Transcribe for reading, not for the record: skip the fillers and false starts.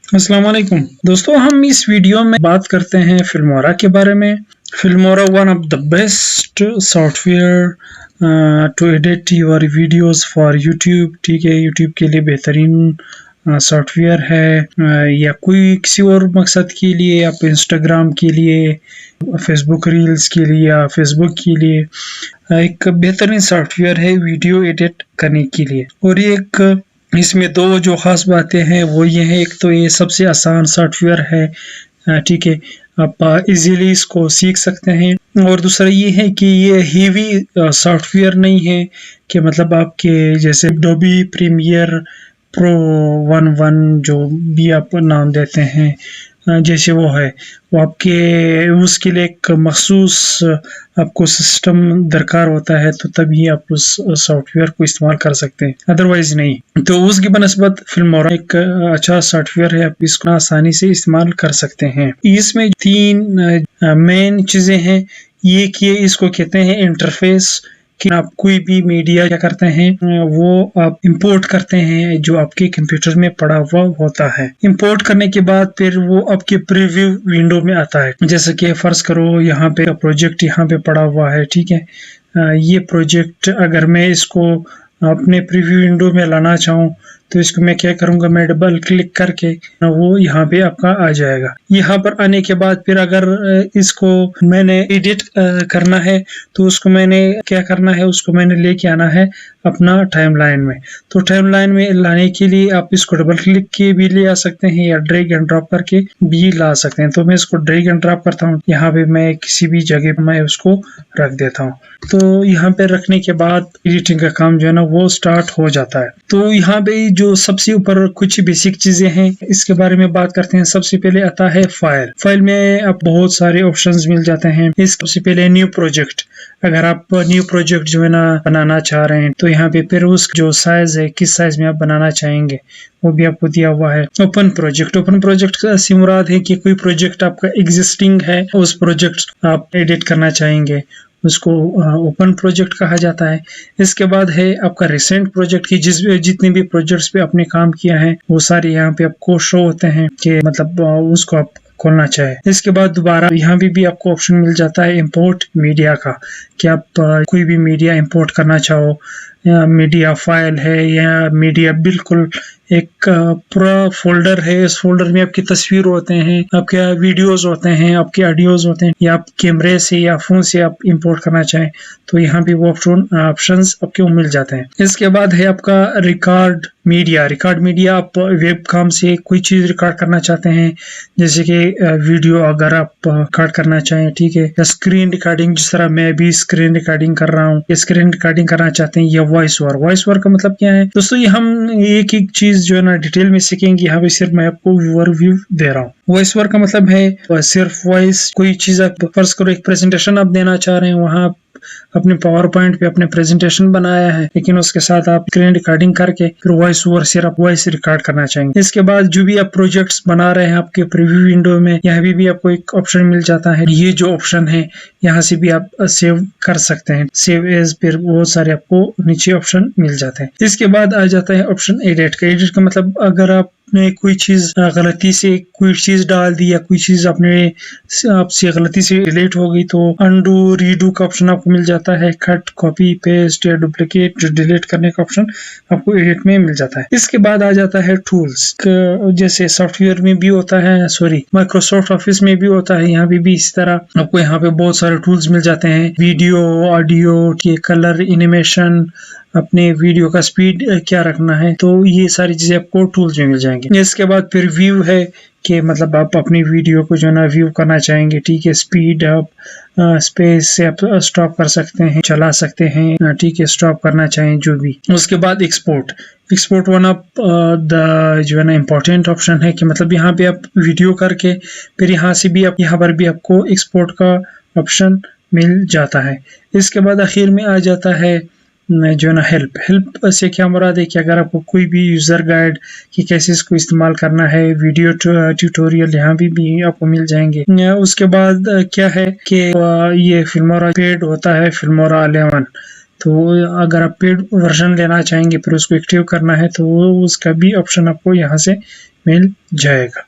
अस्सलाम वालेकुम दोस्तों, हम इस वीडियो में बात करते हैं फिल्मोरा के बारे में। Filmora one of the best software to edit your videos for YouTube. ठीक है, यूट्यूब के लिए बेहतरीन सॉफ्टवेयर है, या कोई किसी और मकसद के लिए, आप इंस्टाग्राम के लिए, फेसबुक रील्स के लिए या फेसबुक के लिए एक बेहतरीन सॉफ्टवेयर है वीडियो एडिट करने के लिए। और एक इसमें दो जो ख़ास बातें हैं वो ये है, एक तो ये सबसे आसान सॉफ्टवेयर है, ठीक है, आप इजीली इसको सीख सकते हैं। और दूसरा ये है कि ये हेवी सॉफ्टवेयर नहीं है कि मतलब आपके जैसे एडोबी प्रीमियर प्रो 1 जो भी आप नाम देते हैं, जैसे वो है, वो आपके उसके लिए एक मखसूस आपको सिस्टम दरकार होता है, तो तभी आप उस सॉफ्टवेयर को इस्तेमाल कर सकते हैं, अदरवाइज नहीं। तो उसकी बनस्बत फिल्मोरा एक अच्छा सॉफ्टवेयर है, आप इसको आसानी से इस्तेमाल कर सकते हैं। इसमें 3 मेन चीज़ें हैं। ये कि इसको कहते हैं इंटरफेस, कि आप कोई भी मीडिया क्या करते हैं वो आप इंपोर्ट करते हैं जो आपके कंप्यूटर में पड़ा हुआ होता है। इंपोर्ट करने के बाद फिर वो आपके प्रीव्यू विंडो में आता है। जैसे कि फर्ज करो यहाँ पे प्रोजेक्ट यहाँ पे पड़ा हुआ है, ठीक है, ये प्रोजेक्ट अगर मैं इसको अपने प्रीव्यू विंडो में लाना चाहूँ तो इसको मैं क्या करूँगा, मैं डबल क्लिक करके वो यहाँ पे आपका आ जाएगा। यहाँ पर आने के बाद फिर अगर इसको मैंने एडिट करना है तो उसको मैंने क्या करना है, उसको मैंने लेके आना है अपना टाइमलाइन में। तो टाइमलाइन में लाने के लिए आप इसको डबल क्लिक के भी ले आ सकते हैं या ड्रैग एंड ड्रॉप करके भी ला सकते हैं। तो मैं इसको ड्रैग एंड ड्रॉप करता हूँ, यहाँ पे मैं किसी भी जगह मैं उसको रख देता हूँ। तो यहाँ पे रखने के बाद एडिटिंग का काम जो है ना वो स्टार्ट हो जाता है। तो यहाँ पे जो सबसे ऊपर कुछ बेसिक चीजें हैं इसके बारे में बात करते हैं। सबसे पहले आता है फाइल में आप बहुत सारे ऑप्शंस मिल जाते हैं। सबसे पहले न्यू प्रोजेक्ट, अगर आप न्यू प्रोजेक्ट जो है ना बनाना चाह रहे हैं तो यहाँ पे फिर उस जो साइज है, किस साइज में आप बनाना चाहेंगे वो भी आपको दिया हुआ है। ओपन प्रोजेक्ट से मुराद है कि कोई प्रोजेक्ट आपका एग्जिस्टिंग है, उस प्रोजेक्ट आप एडिट करना चाहेंगे, उसको ओपन प्रोजेक्ट कहा जाता है। इसके बाद है आपका रिसेंट प्रोजेक्ट की जितने भी प्रोजेक्ट्स पे आपने काम किया है वो सारे यहाँ पे आपको शो होते हैं कि मतलब उसको आप खोलना चाहे। इसके बाद दोबारा यहाँ भी आपको ऑप्शन मिल जाता है इंपोर्ट मीडिया का, कि आप कोई भी मीडिया इंपोर्ट करना चाहो, या मीडिया फाइल है या मीडिया बिल्कुल एक पूरा फोल्डर है, इस फोल्डर में आपकी तस्वीर होते हैं, आपके वीडियोस होते हैं, आपके ऑडियोज होते हैं, या आप कैमरे से या फोन से आप इंपोर्ट करना चाहें तो यहाँ भी वो ऑप्शंस आपको मिल जाते हैं। इसके बाद है आपका रिकॉर्ड मीडिया आप वेब काम से कोई चीज रिकॉर्ड करना चाहते हैं, जैसे कि वीडियो अगर आप रिकॉर्ड करना चाहें, ठीक है, या स्क्रीन रिकॉर्डिंग, जिस तरह मैं भी स्क्रीन रिकॉर्डिंग कर रहा हूँ, स्क्रीन रिकॉर्डिंग करना चाहते हैं, या वॉइस ओवर का मतलब क्या है दोस्तों, ये हम एक चीज जो है ना डिटेल में सीखेंगे। यहाँ पे सिर्फ मैं आपको ओवरव्यू दे रहा हूँ। वॉइस ओवर का मतलब है सिर्फ वॉइस, कोई चीज आप फर्ज करो एक प्रेजेंटेशन आप देना चाह रहे हैं, वहाँ अपने पावर पॉइंट पे अपने प्रेजेंटेशन बनाया है, लेकिन उसके साथ आप स्क्रीन रिकॉर्डिंग करके फिर वॉइस ओवर सिर्फ वॉइस रिकॉर्ड करना चाहेंगे। इसके बाद जो भी आप प्रोजेक्ट्स बना रहे हैं आपके प्रीव्यू विंडो में, यहाँ भी आपको एक ऑप्शन मिल जाता है। ये जो ऑप्शन है यहाँ से भी आप सेव कर सकते हैं, सेव एज, फिर बहुत सारे आपको नीचे ऑप्शन मिल जाते हैं। इसके बाद आ जाता है ऑप्शन एडिट का मतलब अगर आपने कोई चीज गलती से कोई चीज डाल दी या कोई चीज आपसे गलती से डिलीट हो गई तो अनडू रीडू का ऑप्शन आपको मिल जाता है। कट, कॉपी, पेस्ट या डुप्लीकेट जो डिलीट करने का ऑप्शन आपको एडिट में मिल जाता है। इसके बाद आ जाता है टूल्स, जैसे सॉफ्टवेयर में भी होता है, माइक्रोसॉफ्ट ऑफिस में भी होता है, यहाँ भी इसी तरह आपको यहाँ पे बहुत सारे टूल्स मिल जाते हैं। वीडियो, ऑडियो के कलर, एनिमेशन, अपने वीडियो का स्पीड क्या रखना है, तो ये सारी चीजें आपको टूल्स में मिल जाएंगे। इसके बाद फिर व्यू है कि मतलब आप अपनी वीडियो को जो ना व्यू करना चाहेंगे, ठीक है, स्पीड आप स्पेस से आप स्टॉप कर सकते हैं, चला सकते हैं, ठीक है, स्टॉप करना चाहें जो भी। उसके बाद एक्सपोर्ट वन ऑफ द जो है ना इम्पोर्टेंट ऑप्शन है कि मतलब यहाँ पे आप वीडियो करके फिर यहाँ से भी आप यहाँ पर भी आपको एक्सपोर्ट का ऑप्शन मिल जाता है। इसके बाद आखिर में आ जाता है जो है ना हेल्प से क्या मुराद है कि अगर आपको कोई भी यूज़र गाइड कि कैसे इसको इस्तेमाल करना है, वीडियो ट्यूटोरियल यहाँ भी आपको मिल जाएँगे। उसके बाद क्या है कि ये फिल्मोरा पेड होता है, फिल्मोरा 11। तो अगर आप पेड वर्ज़न लेना चाहेंगे फिर उसको एक्टिव करना है तो वो उसका भी ऑप्शन आपको यहाँ से मिल जाएगा।